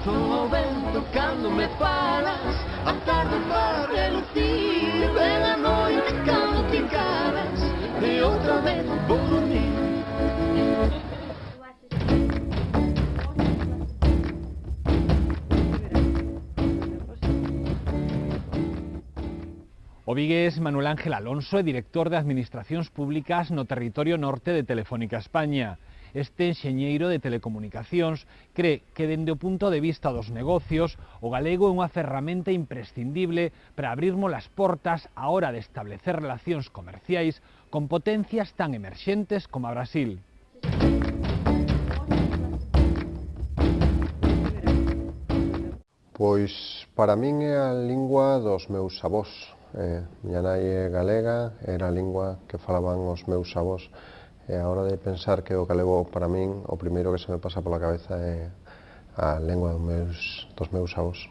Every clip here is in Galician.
Son o vento cando me falas, a tarde para relucir, ven a noite cando te encaras, e outra vez vou dormir. O vigués Manuel Ángel Alonso é director de Administracións Públicas no territorio norte de Telefónica España. Este enxeñeiro de telecomunicacións cree que dende o punto de vista dos negocios o galego é unha ferramenta imprescindible para abrirmos as portas á hora de establecer relacións comerciais con potencias tan emerxentes como a Brasil. Pois para min é a lingua dos meus avós. Miña nai é galega, era a lingua que falaban os meus avós. E a hora de pensar que o galego para min, o primeiro que se me pasa pola cabeza é a lingua dos meus avós.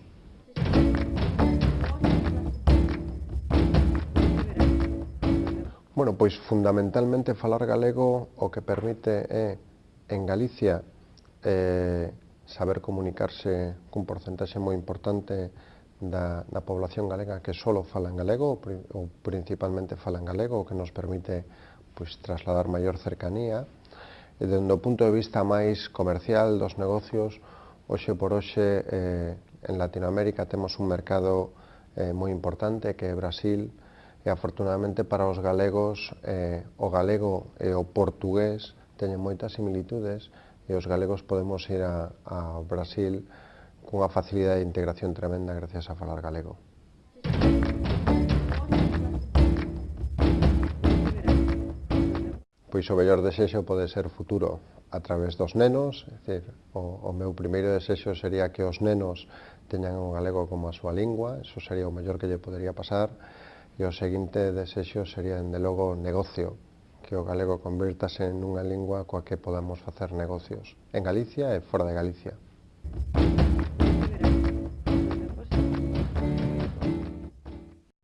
Bueno, pois fundamentalmente falar galego o que permite é, en Galicia, saber comunicarse cun porcentaxe moi importante da población galega que só fala en galego ou principalmente fala en galego, o que nos permite pois trasladar maior cercanía. E dende o punto de vista máis comercial dos negocios, hoxe por hoxe en Latinoamérica temos un mercado moi importante que é Brasil, e afortunadamente para os galegos o galego e o portugués teñen moitas similitudes, e os galegos podemos ir ao Brasil cunha facilidade de integración tremenda gracias a falar galego. Pois o mellor desexo pode ser futuro a través dos nenos, é dicir, o meu primeiro desexo sería que os nenos teñan o galego como a súa lingua, eso sería o mellor que lle podería pasar, e o seguinte desexo sería, dende logo, negocio, que o galego convirtase nunha lingua coa que podamos facer negocios en Galicia e fora de Galicia.